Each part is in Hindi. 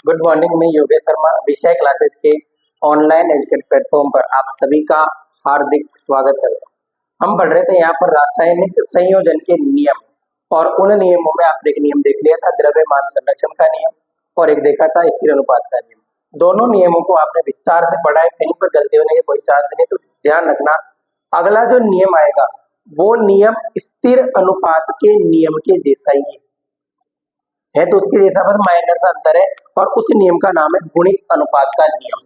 Good morning. मैं योगेश शर्मा विषय क्लासेस के ऑनलाइन एजुकेट प्लेटफॉर्म पर आप सभी का हार्दिक स्वागत करता हूँ। हम पढ़ रहे थे यहाँ पर रासायनिक संयोजन के नियम, और उन नियमों में आपने एक नियम देख लिया था, द्रव्यमान संरक्षण का नियम, और एक देखा था स्थिर अनुपात का नियम। दोनों नियमों को आपने विस्तार से पढ़ा है, कहीं पर गलती होने की कोई चांस नहीं, तो ध्यान रखना अगला जो नियम आएगा वो नियम स्थिर अनुपात के नियम के जैसा ही है, तो उसके जैसा बस माइनर सा अंतर है, और उस नियम का नाम है गुणित अनुपात का नियम।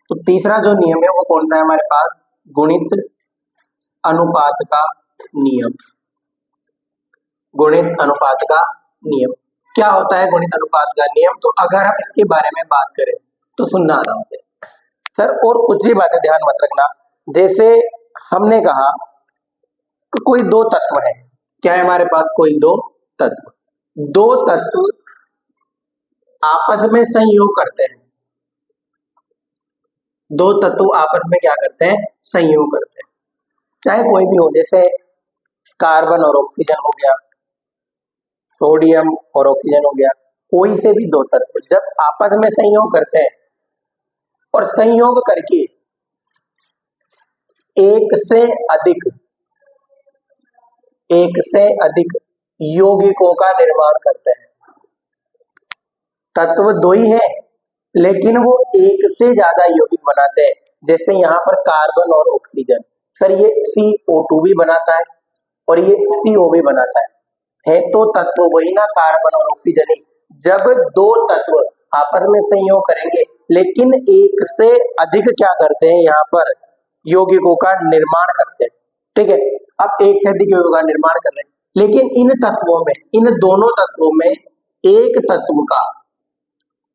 तो तीसरा जो नियम है वो कौन सा है हमारे पास? गुणित अनुपात का नियम। गुणित अनुपात का नियम क्या होता है? गुणित अनुपात का नियम, तो अगर हम इसके बारे में बात करें तो सुनना आराम से सर, और कुछ भी बातें ध्यान मत रखना। जैसे हमने कहा कि कोई दो तत्व है, क्या है हमारे पास? कोई दो तत्व आपस में संयोग करते हैं। दो तत्व आपस में क्या करते हैं? संयोग करते हैं, चाहे कोई भी हो, जैसे कार्बन और ऑक्सीजन हो गया, सोडियम और ऑक्सीजन हो गया, कोई से भी दो तत्व जब आपस में संयोग करते हैं और संयोग करके एक से अधिक यौगिकों का निर्माण करते हैं। तत्व दो ही है लेकिन वो एक से ज्यादा यौगिक बनाते हैं। जैसे यहाँ पर कार्बन और ऑक्सीजन, सर ये CO2 भी बनाता है और ये CO भी बनाता है तो तत्व वही ना, कार्बन और ऑक्सीजन ही। जब दो तत्व आपस में संयोग करेंगे लेकिन एक से अधिक क्या करते हैं? यहाँ पर यौगिकों का निर्माण करते हैं, ठीक है। अब एक से अधिक यौगिकों का निर्माण कर रहे हैं, लेकिन इन तत्वों में, इन दोनों तत्वों में एक तत्व का,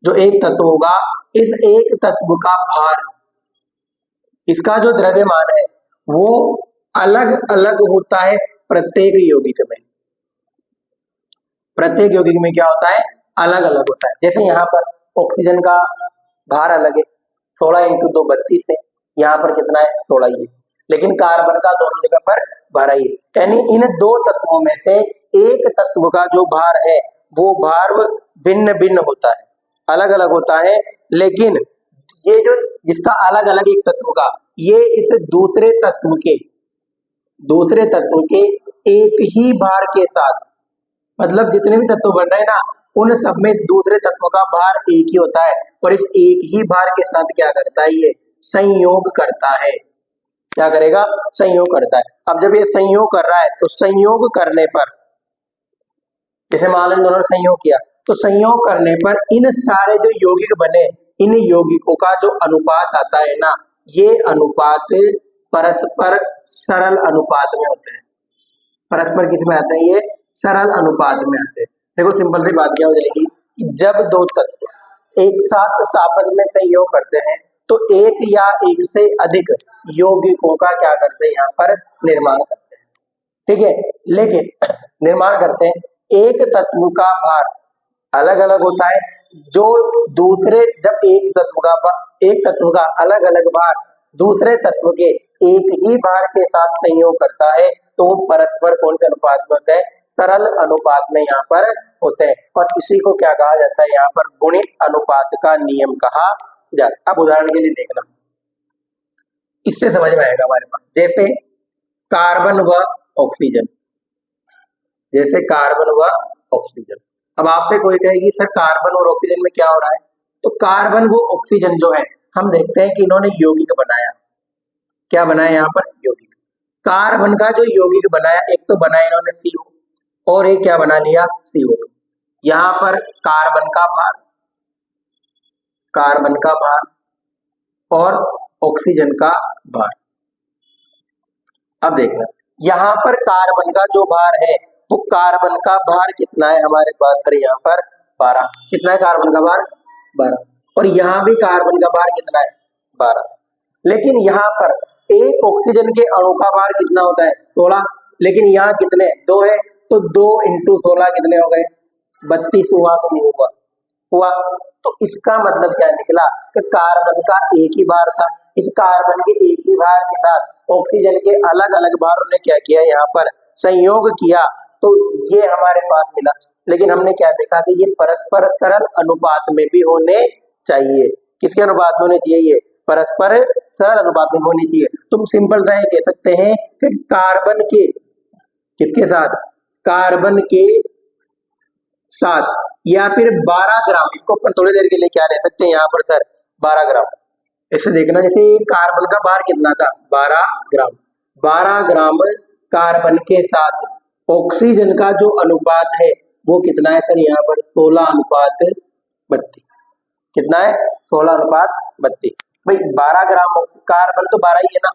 जो एक तत्व होगा, इस एक तत्व का भार, इसका जो द्रव्यमान है वो अलग अलग होता है प्रत्येक यौगिक में। प्रत्येक यौगिक में क्या होता है? अलग अलग होता है। जैसे यहाँ पर ऑक्सीजन का भार अलग है, 16 × 2 32 है, यहाँ पर कितना है? 16 ही है, लेकिन कार्बन का दोनों जगह पर 12 ही है। यानी इन दो तत्वों में से एक तत्व का जो भार है वो भार भिन्न भिन्न होता है, अलग अलग होता है, लेकिन ये जो जिसका अलग अलग एक तत्व का, ये इस दूसरे तत्व के एक ही भार के साथ, मतलब जितने भी तत्व बन रहे हैं ना, उन सब में इस दूसरे तत्व का भार एक ही होता है, और इस एक ही भार के साथ क्या करता है? ये संयोग करता है। क्या करेगा? संयोग करता है। अब जब ये संयोग कर रहा है तो संयोग करने पर, जैसे मान लो दोनों ने संयोग किया, तो संयोग करने पर इन सारे जो यौगिक बने, इन यौगिकों का जो अनुपात आता है ना, ये अनुपात परस्पर सरल अनुपात में होते हैं। परस्पर किस में आते हैं? ये सरल अनुपात में आते हैं। देखो सिंपल सी बात क्या हो जाएगी कि जब दो तत्व एक साथ आपस में संयोग करते हैं तो एक या एक से अधिक यौगिकों का क्या करते हैं? यहाँ पर निर्माण करते हैं, ठीक है। लेकिन निर्माण करते हैं, एक तत्व का भार अलग अलग होता है, जो दूसरे, जब एक तत्व का अलग अलग भार दूसरे तत्व के एक ही भार के साथ संयोग करता है तो वो परस्पर कौन से अनुपात में होता है? सरल अनुपात में यहाँ पर होते हैं, और इसी को क्या कहा जाता है? यहाँ पर गुणित अनुपात का नियम कहा जाता है। अब उदाहरण के लिए देखना, इससे समझ में आएगा हमारे पास। जैसे कार्बन व ऑक्सीजन, अब आपसे कोई कहेगी सर कार्बन और ऑक्सीजन में क्या हो रहा है? तो कार्बन वो ऑक्सीजन जो है, हम देखते हैं कि इन्होंने यौगिक बनाया। क्या बनाया? यहाँ पर यौगिक। कार्बन का जो यौगिक बनाया, एक तो बनाया इन्होंने CO, और एक क्या बना लिया? CO2। यहाँ पर कार्बन का भार और ऑक्सीजन का भार। अब देखना, यहाँ पर कार्बन का जो भार है, तो कार्बन का भार कितना है हमारे पास? सर यहाँ पर 12। कितना है कार्बन का भार? 12। और यहाँ भी कार्बन का भार कितना है? 12। लेकिन यहाँ पर एक ऑक्सीजन के अणु का भार कितना होता है? 16। लेकिन यहाँ कितने? 2 है, तो 2 × 16 कितने हो गए? 32 हुआ कि नहीं हुआ? तो इसका मतलब क्या निकला कि कार्बन का एक ही भार था, इस कार्बन के एक ही भार के साथ ऑक्सीजन के अलग अलग भारों ने क्या किया? यहाँ पर संयोग किया, तो ये हमारे पास मिला। लेकिन हमने क्या देखा कि ये परस्पर सरल अनुपात में भी होने चाहिए। किसके अनुपात में होने चाहिए? ये परस्पर सरल अनुपात में होनी चाहिए। तुम सिंपल सा ये कह सकते हैं कि कार्बन के किसके साथ? कार्बन के साथ या फिर 12 ग्राम, इसको अपन थोड़ी देर के लिए क्या ले सकते हैं यहाँ पर सर? 12 ग्राम। इससे देखना, जैसे कार्बन का भार कितना था? 12 ग्राम। 12 ग्राम कार्बन के साथ ऑक्सीजन का जो अनुपात है वो कितना है सर? यहाँ पर 16:32। कितना है? 16:32। भाई 12 ग्राम कार्बन तो 12 ही है ना,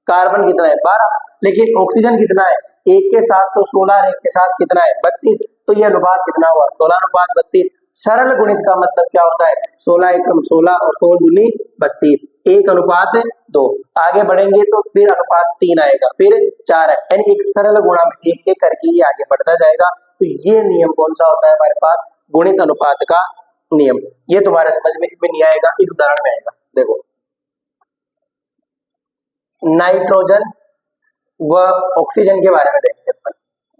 कार्बन कितना है? 12। लेकिन ऑक्सीजन कितना है? एक के साथ तो 16, एक के साथ कितना है? 32। तो ये अनुपात कितना हुआ? 16:32। सरल गुणित का मतलब क्या होता है? 16 एकम 16 और 16 दूनी 32, 1:2। आगे बढ़ेंगे तो फिर अनुपात 3 आएगा, फिर 4 है, यानी एक सरल गुणा में एक एक करके ये आगे बढ़ता जाएगा। तो ये नियम कौन सा होता है हमारे पास? गुणित अनुपात का नियम। ये तुम्हारे समझ में इसमें नहीं आएगा, इस उदाहरण में आएगा। देखो, नाइट्रोजन व ऑक्सीजन के बारे में देखते हैं।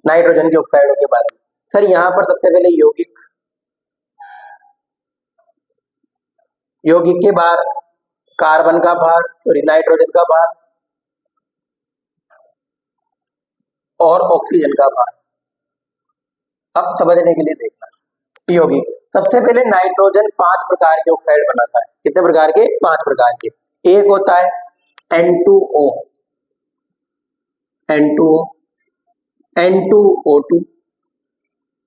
नाइट्रोजन के ऑक्साइडों के बारे में सर, यहाँ पर सबसे पहले यौगिक के भार, कार्बन का भार, सॉरी नाइट्रोजन का भार और ऑक्सीजन का भार। अब समझने के लिए देखना, यौगिक सबसे पहले नाइट्रोजन 5 प्रकार के ऑक्साइड बनाता है। कितने प्रकार के? 5 प्रकार के। एक होता है N2O, N2O, N2O2,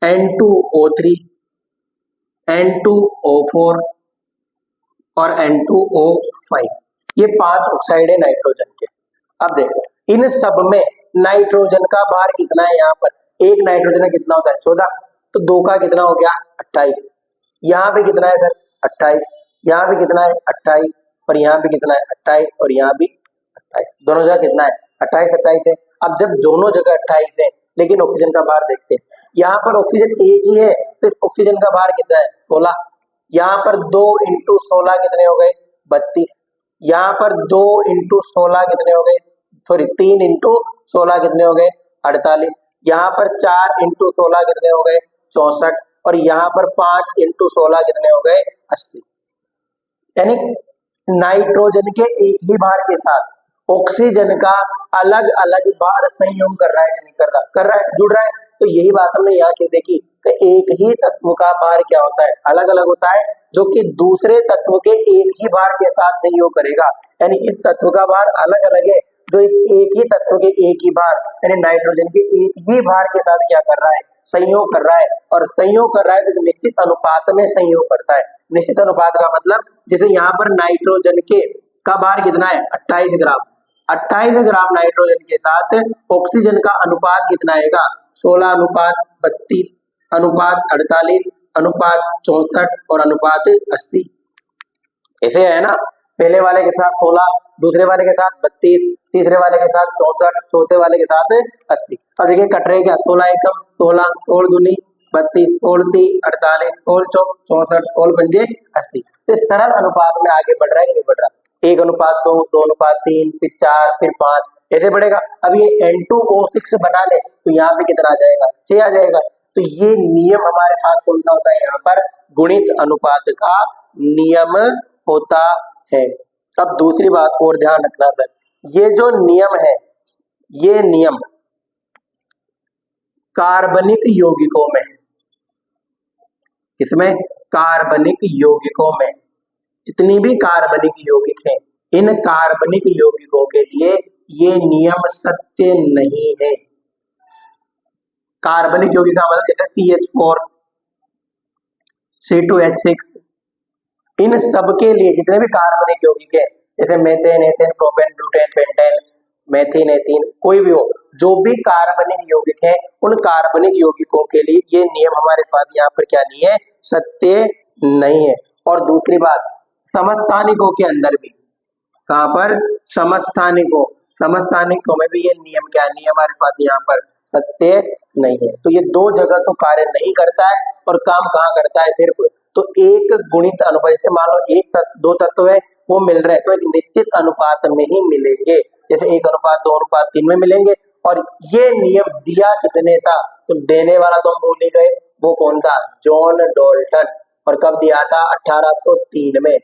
N2O3, N2O4 और N2O5। ये 5 ऑक्साइड है नाइट्रोजन के। अब देखो, इन सब में नाइट्रोजन का भार कितना है? यहाँ पर एक नाइट्रोजन का कितना होता है? 14। तो 2 का कितना हो गया? 28। यहाँ पे कितना है सर? 28। यहाँ पे कितना है? 28। और यहाँ पे कितना है? 28। और यहाँ भी 28। दोनों जगह कितना है? 28 28 है। अब जब दोनों जगह 28 है, लेकिन ऑक्सीजन का भार देखते हैं। यहाँ पर ऑक्सीजन एक ही है, तो ऑक्सीजन का भार कितना है? 16। यहाँ पर 2 × 16 कितने हो गए? 32। यहाँ पर 2 × 16 कितने हो गए? सॉरी 3 × 16 कितने हो गए? 48। यहाँ पर 4 × 16 कितने हो गए? 64। और यहाँ पर 5 × 16 कितने हो गए? 80। यानी नाइट्रोजन के एक ही भार के साथ ऑक्सीजन का अलग अलग भार संयोग कर रहा है कि नहीं कर रहा? कर रहा है, जुड़ रहा है। तो यही बात हमने यहाँ की देखी कि एक ही तत्व का भार क्या होता है? अलग अलग होता है, जो कि दूसरे तत्व के एक ही भार के साथ संयोग करेगा। यानी इस तत्व का भार अलग अलग है, जो इस एक ही तत्व के एक ही भार यानी नाइट्रोजन के एक ही भार के साथ क्या कर रहा है? संयोग कर रहा है। और संयोग कर रहा है तो निश्चित अनुपात में संयोग करता है। निश्चित अनुपात का मतलब, जैसे यहाँ पर नाइट्रोजन के का भार कितना है? 28 ग्राम। 28 ग्राम नाइट्रोजन के साथ ऑक्सीजन का अनुपात कितना आएगा? 16:32, अनुपात 48, अनुपात 64 और अनुपात 80। ऐसे है ना, पहले वाले के साथ 16, दूसरे वाले के साथ 32, तीसरे वाले के साथ 64, चौथे वाले के साथ 80। अब देखिए कट रहे क्या? 16 एकम 16, 16 दूनी 32, 16 तीन 48, 16 चौक 64, 16 पंजे 80। तो सरल अनुपात में आगे बढ़ रहा है कि नहीं बढ़ रहा? 1:2, 2:3, फिर 4, फिर 5, ऐसे बढ़ेगा। अब ये N2O6 बना ले तो यहाँ पे कितना आ जाएगा? 6 आ जाएगा। तो ये नियम हमारे पास कौन सा होता है? यहाँ पर गुणित अनुपात का नियम होता है। अब दूसरी बात और ध्यान रखना सर, ये जो नियम है, ये नियम कार्बनिक यौगिकों में, इसमें कार्बनिक यौगिकों में जितनी भी कार्बनिक यौगिक हैं, इन कार्बनिक यौगिकों के लिए ये नियम सत्य नहीं है। कार्बनिक यौगिक का मतलब जैसे CH4, C2H6, इन सब के लिए जितने भी कार्बनिक यौगिक है, जैसे methane, ethane, propane, butane, pentane, मेथिन, ethene, कोई भी हो, जो भी कार्बनिक यौगिक है, उन कार्बनिक यौगिकों के लिए ये नियम हमारे पास यहाँ पर क्या नहीं है? सत्य नहीं है। और दूसरी बात, समस्थानिकों के अंदर भी, कहाँ पर? समस्थानिकों में भी ये नियम क्या नहीं है हमारे पास यहाँ पर? सत्य नहीं है। तो ये दो जगह तो कार्य नहीं करता है, और काम कहाँ करता है? सिर्फ तो एक गुणित अनुपात, जैसे मान लो दो तत्व है वो मिल रहे हैं, तो एक निश्चित अनुपात में ही मिलेंगे। जैसे 1:2, 1:3 में मिलेंगे, और ये नियम दिया किसने था? तो देने वाला तो हम भूल ही गए, वो कौन था? John Dalton. और कब दिया था? 1803 में।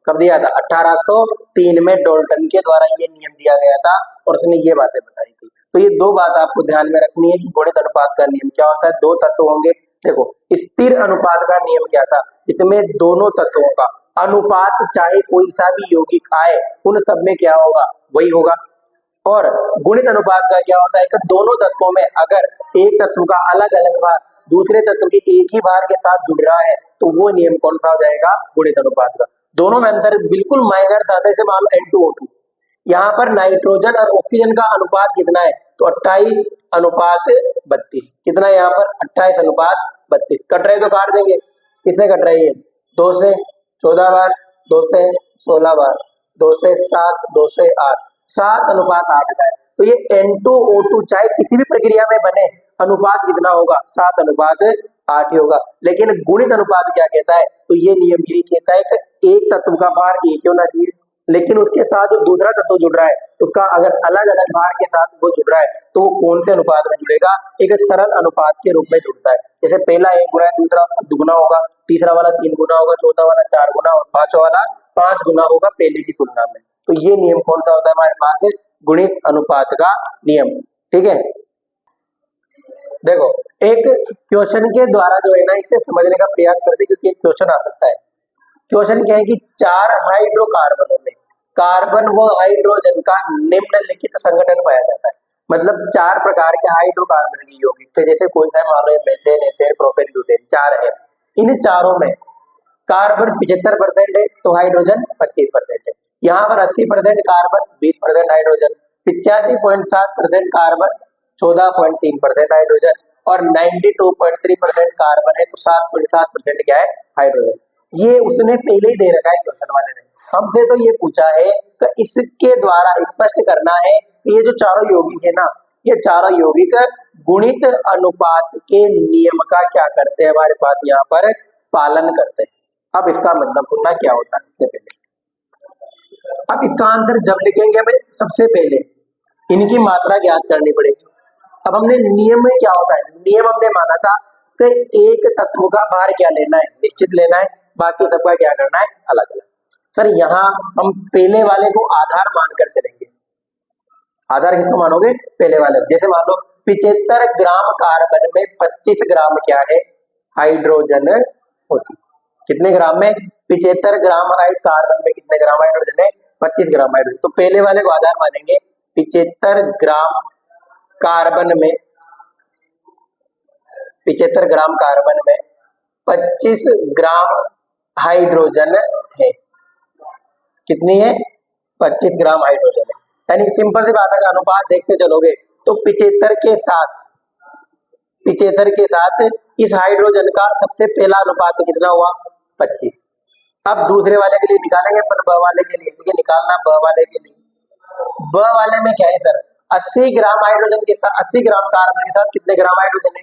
कब दिया था? 1803 में डाल्टन के द्वारा ये नियम दिया गया था और उसने ये बातें बताई थी। तो ये दो बात आपको ध्यान में रखनी है कि गुणित अनुपात का नियम क्या होता है। दो तत्व होंगे। देखो, स्थिर अनुपात का नियम क्या था? इसमें दोनों तत्वों का अनुपात चाहे कोई सा भी यौगिक आए उन सब में क्या होगा? वही होगा। और गुणित अनुपात का क्या होता है कि दोनों तत्वों में अगर एक तत्व का अलग अलग भार दूसरे तत्व के एक ही भार के साथ जुड़ रहा है तो वो नियम कौन सा हो जाएगा? गुणित अनुपात का। दोनों में अंतर बिल्कुल माइनर था। जैसे मान लो N2O2, यहाँ पर नाइट्रोजन और ऑक्सीजन का अनुपात कितना है? तो 28 अनुपात 32। कितना है यहाँ पर? 28 अनुपात 32। कट रहे तो काट देंगे। किससे कट रही है? 2 से 14 बार, 2 से 16 बार, 2 से 7, 2 से 8, 7 अनुपात 8 का है। तो ये N2O2 चाहे किसी भी प्रक्रिया में बने, अनुपात कितना होगा? 7 अनुपात 8 ही होगा। लेकिन गुणित अनुपात क्या कहता है? तो ये नियम यही कहता है कि एक तत्व का भार एक ही होना चाहिए, लेकिन उसके साथ जो दूसरा तत्व जुड़ रहा है उसका अगर अलग अलग भार के साथ वो जुड़ रहा है तो वो कौन से अनुपात में जुड़ेगा? एक सरल अनुपात के रूप में जुड़ता है। जैसे पहला 1 गुना है, दूसरा दुगुना होगा, तीसरा वाला 3 गुना होगा, चौथा वाला 4 गुना और पांचवा वाला 5 गुना होगा पहले की तुलना में। तो ये नियम कौन सा होता है हमारे पास? गुणित अनुपात का नियम। ठीक है। देखो, एक क्वेश्चन के द्वारा जो है ना इसे समझने का प्रयास करते, क्योंकि एक क्वेश्चन आ सकता है। क्वेश्चन क्या है कि 4 हाइड्रोकार्बनों में कार्बन व हाइड्रोजन का निम्नलिखित संगठन पाया जाता है। मतलब 4 प्रकार के हाइड्रोकार्बन के यौगिक थे। जैसे कोई सा मान लो मेथेन, एथेन, प्रोपेन, ब्यूटेन, 4 है। इन चारों में कार्बन 75% है तो हाइड्रोजन 25% है। यहाँ पर 80% कार्बन, 20% हाइड्रोजन, 85.7% कार्बन, 14.3% हाइड्रोजन और 92.3% कार्बन है तो 7.7% क्या है? हाइड्रोजन। ये उसने पहले ही दे रखा है क्वेश्चन वाले ने। हमसे तो ये पूछा है कि इसके द्वारा स्पष्ट करना है कि ये जो चारों यौगिक है ना, ये चारों यौगिक गुणित अनुपात के नियम का क्या करते हैं? हमारे पास यहाँ पर पालन करते हैं। अब इसका मतलब सुनना क्या होता है। सबसे पहले अब इसका आंसर जब लिखेंगे हमें सबसे पहले इनकी मात्रा ज्ञात करनी पड़ेगी। अब हमने नियम में क्या होता है? नियम हमने माना था कि एक तत्व का भार क्या लेना है? निश्चित लेना है, बाकी सबका क्या करना है? अलग अलग। सर यहाँ हम पहले वाले को आधार मानकर चलेंगे। आधार किसको मानोगे? पहले वाले। जैसे मान लो 75 ग्राम कार्बन में 25 ग्राम क्या है? हाइड्रोजन होती। कितने ग्राम में? 75 ग्राम कार्बन में कितने ग्राम हाइड्रोजन है? 25 ग्राम हाइड्रोजन। तो पहले वाले को आधार मानेंगे। 75 ग्राम कार्बन में 75 ग्राम कार्बन में 25 ग्राम हाइड्रोजन है। कितनी है? 25 ग्राम हाइड्रोजन है। यानी सिंपल सी बात है, अनुपात देखते चलोगे तो 75 के साथ इस हाइड्रोजन का सबसे पहला अनुपात तो कितना हुआ? 25। अब दूसरे वाले के लिए निकालेंगे पर ब वाले के लिए, क्योंकि निकालना ब वाले के लिए। ब वाले में क्या है सर? 80 ग्राम हाइड्रोजन के साथ 80 ग्राम कार्बन के साथ कितने ग्राम हाइड्रोजन है?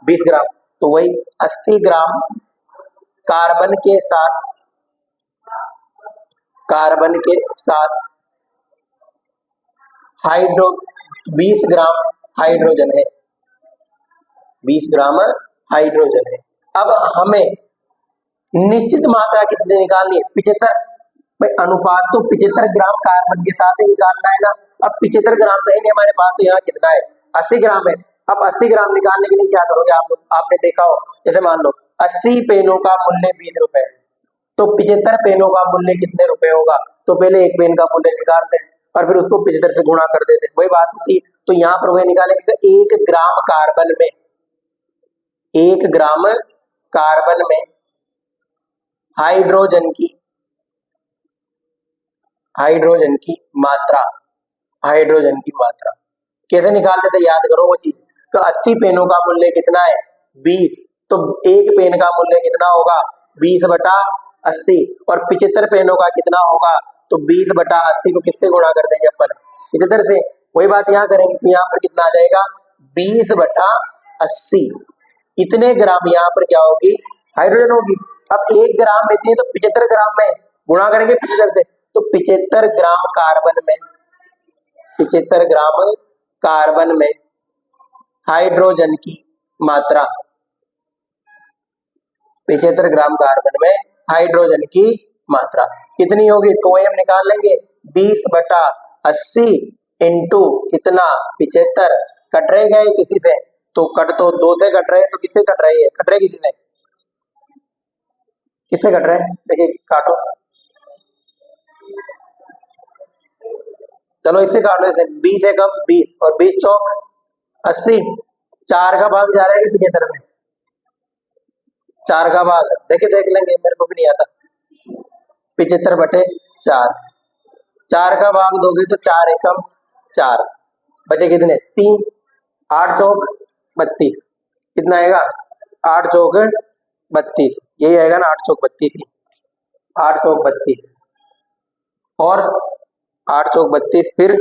20 ग्राम। तो वही 80 ग्राम कार्बन के साथ हाइड्रो 20 ग्राम हाइड्रोजन है। 20 ग्राम हाइड्रोजन है। अब हमें निश्चित मात्रा कितनी निकालनी है? 75। भाई अनुपात तो 75 ग्राम कार्बन के साथ ही निकालना है ना। अब 75 ग्राम तो है नहीं हमारे पास, तो यहाँ कितना है? 80 ग्राम है। अब 80 ग्राम निकालने के लिए क्या करोगे आप? आपने देखा हो, जैसे मान लो 80 पेनों का मूल्य 20 रुपए, तो 75 पेनों का मूल्य कितने रुपए होगा? तो पहले एक पेन का मूल्य निकालते हैं और फिर उसको 75 से गुणा कर देते हैं। वही बात होती है। तो यहाँ पर वही निकालेंगे तो 1 ग्राम कार्बन में 1 ग्राम कार्बन में हाइड्रोजन की मात्रा कैसे निकालते थे? याद करो वो चीज। तो 80 पेनों का मूल्य कितना है? 20। तो एक पेन का मूल्य कितना होगा? 20/80। और 75 पेनों का कितना होगा? तो 20/80 को किससे गुणा कर देंगे अपन? 75 से। वही बात यहाँ करेंगे तो यहाँ पर कितना आ जाएगा? 20/80। इतने ग्राम यहाँ पर क्या होगी? हाइड्रोजन होगी। अब 1 ग्राम में इतनी, तो 75 ग्राम में गुणा करेंगे 75 से, तो 75 ग्राम कार्बन में हाइड्रोजन की मात्रा, 75 ग्राम कार्बन में हाइड्रोजन की मात्रा कितनी होगी? तो वही हम निकाल लेंगे 20/80 इंटू कितना 75। कट रहे गए किसी से? तो कट तो 2 से कट रहे, तो किससे कट रही है? कट रहे किसी से? किससे कट रहे हैं? देखिए काटो, चलो इससे काट लो, इसे 20 है कम 20 और 20 चौक 80, 4 का भाग जा रहा है कि 75 में? 4 का भाग देख लेंगे, मेरे को भी नहीं आता। 75/4, 4 का भाग दोगे तो 4 एकम 4, बचे कितने? 3, 8 चौक 32, कितना आएगा? 8 चौक 32, यही आएगा ना, 8 चौक 32 ही, 8 चौक 32 और 8 चौक 32, फिर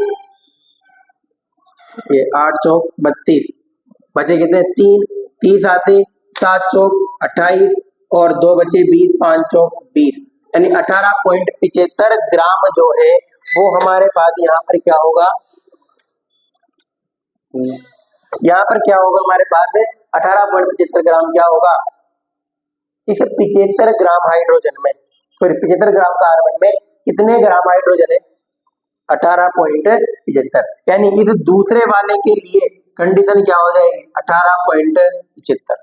ये 8 चौक 32, बचे कितने? 3, 30 आते, 7 चौक 28 और 2 बचे 20, 5 चौक 20, यानी 18.75 ग्राम जो है वो हमारे पास यहाँ पर क्या होगा? यहाँ पर क्या होगा हमारे पास? 18.75 ग्राम क्या होगा? इस 75 ग्राम हाइड्रोजन में, फिर 75 ग्राम कार्बन में कितने ग्राम हाइड्रोजन है? 18.75, यानी इस दूसरे वाले के लिए कंडीशन क्या हो जाएगी? 18.75।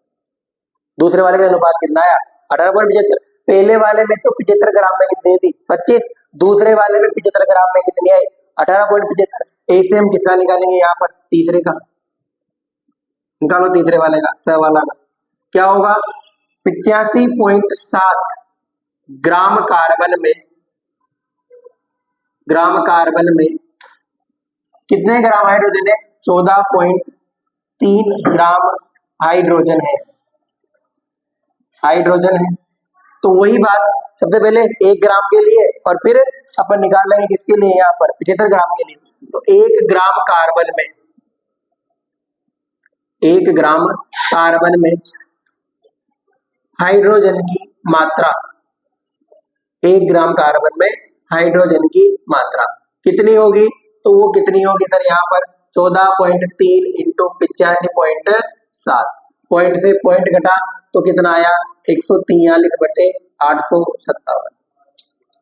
दूसरे वाले का अनुपात कितना आया? 18.75। पहले वाले में तो 75 ग्राम में कितनी थी? 25, दूसरे वाले में 75 ग्राम में कितनी आई? 18.75। ऐसे हम किसका निकालेंगे? यहाँ पर तीसरे का निकालो, तीसरे वाले का, स वाला का क्या होगा? 85.7 ग्राम कार्बन में कितने ग्राम हाइड्रोजन है? 14.3 ग्राम हाइड्रोजन है, तो वही बात सबसे पहले 1 ग्राम के लिए और फिर अपन निकाल लेंगे किसके लिए? यहाँ पर 75 ग्राम के लिए। तो 1 ग्राम कार्बन में, 1 ग्राम कार्बन में हाइड्रोजन की मात्रा, 1 ग्राम कार्बन में हाइड्रोजन की मात्रा कितनी होगी? तो वो कितनी होगी सर? यहाँ पर 14.3 इंटू 85.7, पॉइंट से पॉइंट घटा तो कितना आया? 143/857।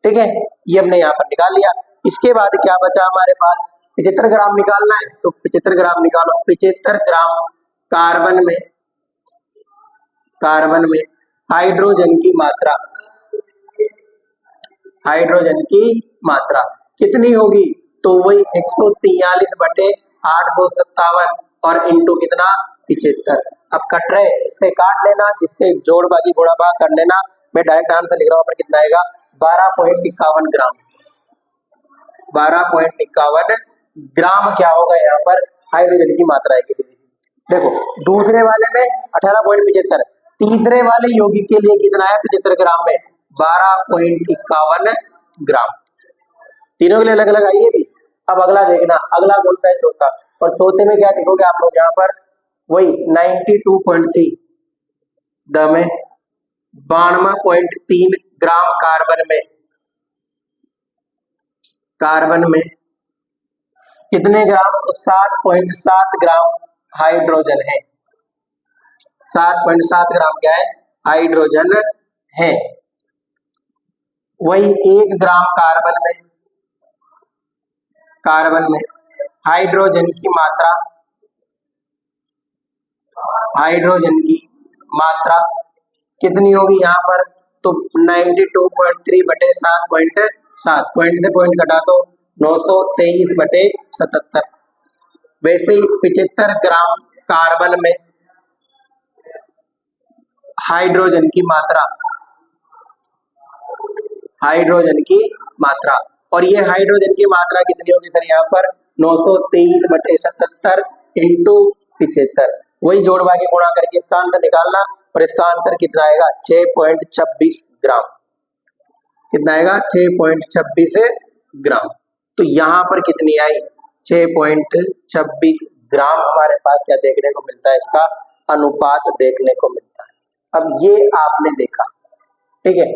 ठीक है, ये हमने यहाँ पर निकाल लिया। इसके बाद क्या बचा हमारे पास? 75 ग्राम निकालना है, तो 75 ग्राम निकालो। 75 ग्राम कार्बन में हाइड्रोजन की मात्रा कितनी होगी? तो वही 143/857 और इंटू कितना? 75। अब कट रहे इससे काट लेना, जिससे जोड़ बाकी गुणा भाग कर लेना। मैं डायरेक्ट आंसर लिख रहा हूँ, पर कितना आएगा? 12.51 ग्राम। 12.51 ग्राम क्या होगा यहाँ पर? हाइड्रोजन की मात्रा है कितनी? देखो दूसरे वाले में 18.75, तीसरे वाले यौगिक के लिए कितना है? 75 ग्राम में 12.51 ग्राम। तीनों के लिए अलग अलग आई है भी। अब अगला देखना, अगला कौन सा है? चौथा। और चौथे में क्या लिखोगे आप लोग? यहाँ पर वही 92.3 में 92.3 ग्राम कार्बन में कितने ग्राम? तो 7.7 ग्राम हाइड्रोजन है। 7.7 ग्राम क्या है? हाइड्रोजन है। वही 1 ग्राम कार्बन में हाइड्रोजन की मात्रा कितनी होगी यहाँ पर? तो 92.3/7.7, पॉइंट से पॉइंट घटा तो 923/77। वैसे ही 75 ग्राम कार्बन में हाइड्रोजन की मात्रा, और ये हाइड्रोजन की मात्रा कितनी होगी सर? यहाँ पर 923/77 इंटू 75। वही जोड़ भागी गुणा करके इसका आंसर निकालना, और इसका आंसर कितना आएगा? 6.26 ग्राम। कितना आएगा? 6.26 ग्राम। तो यहाँ पर कितनी आई? 6.26 ग्राम हमारे पास क्या देखने को मिलता है? इसका अनुपात देखने को मिलता है। अब ये आपने देखा, ठीक है,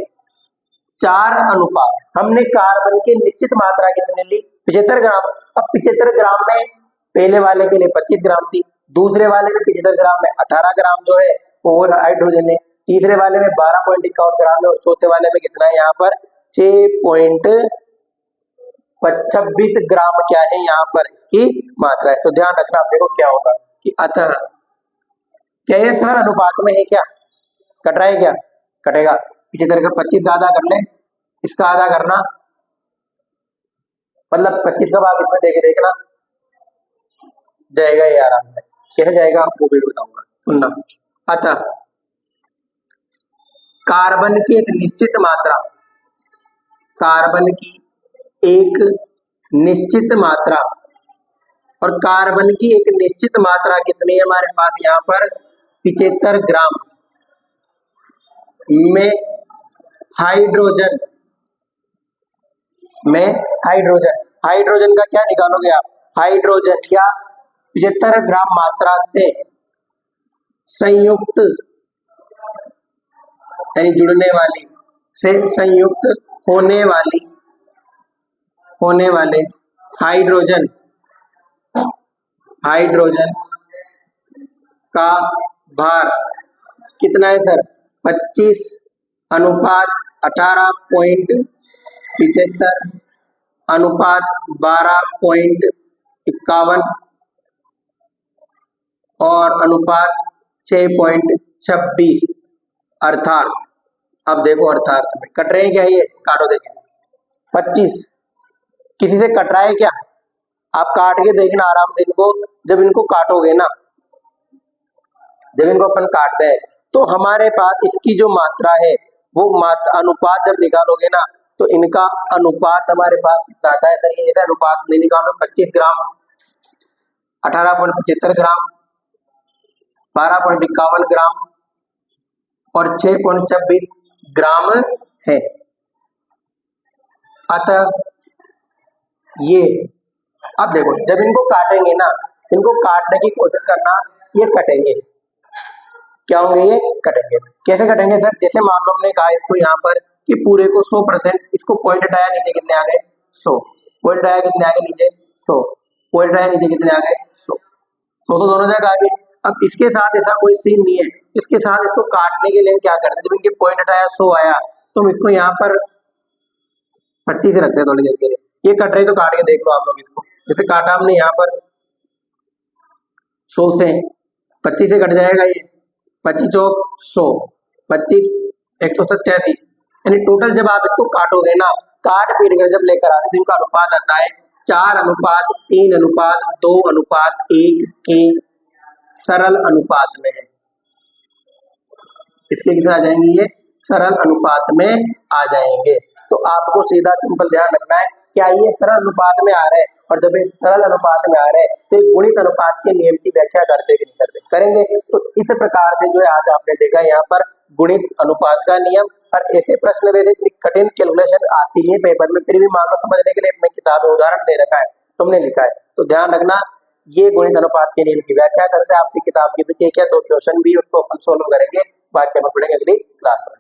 4 अनुपात। हमने कार्बन की निश्चित मात्रा कितने ली? 75 ग्राम। अब 75 ग्राम में पहले वाले के लिए 25 ग्राम थी, दूसरे वाले में 75 ग्राम में 18 ग्राम जो है वो हाइड्रोजन है, तीसरे वाले में 12.51 ग्राम है और चौथे वाले में कितना है यहाँ पर 6.26 ग्राम क्या है यहाँ पर इसकी मात्रा है। तो ध्यान रखना आप देखो क्या होगा कि अतः क्या ये सरल अनुपात में है, क्या कट रहा है, क्या कटेगा, 75 का 25 का आधा कर ले, इसका आधा करना मतलब 25 का भाग इसमें देके देखना जाएगा ये आराम से, कैसे जाएगा वो भी बताऊंगा, सुनना। अतः कार्बन की एक निश्चित मात्रा, कार्बन की एक निश्चित मात्रा और कार्बन की एक निश्चित मात्रा कितनी है हमारे पास यहाँ पर 75 ग्राम में हाइड्रोजन, हाइड्रोजन का क्या निकालोगे आप, हाइड्रोजन या 75 ग्राम मात्रा से संयुक्त यानी जुड़ने वाली से संयुक्त होने वाले हाइड्रोजन का भार कितना है सर 25 अनुपात 18.75 अनुपात 12.51 और अनुपात 6.26 अर्थात, अब देखो अर्थात में कट रहे हैं क्या, ये काटो देखें 25 किसी से कट रहा है क्या, आप काट के देखना आराम से इनको, जब इनको काटोगे ना, जब इनको अपन काटते हैं तो हमारे पास इसकी जो मात्रा है वो अनुपात जब निकालोगे ना तो इनका अनुपात हमारे पास कितना आता है सर, ये अनुपात नहीं निकालो 25 ग्राम 18.75 ग्राम 12.51 ग्राम और 6.26 ग्राम है। अतः ये अब देखो जब इनको काटेंगे ना, इनको काटने की कोशिश करना, ये कटेंगे, क्या होंगे ये कटेंगे, कैसे कटेंगे सर, जैसे मान लो हमने कहा इसको यहाँ पर कि पूरे को 100%, इसको पॉइंट हटाया नीचे कितने आ गए 100, पॉइंट हटाया कितने आ गए नीचे 100, पॉइंट हटाया नीचे कितने आ गए 100, 100 तो दोनों जगह आ गए। अब इसके साथ ऐसा कोई सीन नहीं है, इसके साथ इसको काटने के लिए हम क्या करते हैं, जब इनके पॉइंट हटाया 100 आया तो हम इसको यहाँ पर 25 रखते हैं थोड़ी देर के लिए, ये कट रही तो काट के देख लो आप लोग इसको, जैसे काटा हमने यहाँ पर 100 से 25 से कट जाएगा, ये 25 चौक 100 25 187 यानी टोटल जब आप इसको काटोगे ना, काट पीट कर जब लेकर आते तो इनका अनुपात आता है 4:3:2:1 के सरल अनुपात में है, इसके कितना आ जाएंगे, ये सरल अनुपात में आ जाएंगे। तो आपको सीधा सिंपल ध्यान रखना है क्या ये सरल अनुपात में आ रहे हैं, और जब ये सरल अनुपात में आ रहे हैं तो गुणित अनुपात के नियम की व्याख्या करते कि नहीं करते, करेंगे। तो इस प्रकार से जो है आज आपने देखा यहाँ पर गुणित अनुपात का नियम, और ऐसे प्रश्न में कठिन कैलकुलेशन आती है पेपर में, फिर भी मान लो समझने के लिए अपनी किताब में उदाहरण दे रखा है, तुमने लिखा है, तो ध्यान रखना ये गुणित अनुपात के नियम की व्याख्या करते हैं। आपकी किताब के पीछे एक या दो क्वेश्चन भी उसको अपन सोल्व करेंगे, बाकी हम पढ़ेंगे अगली क्लास में।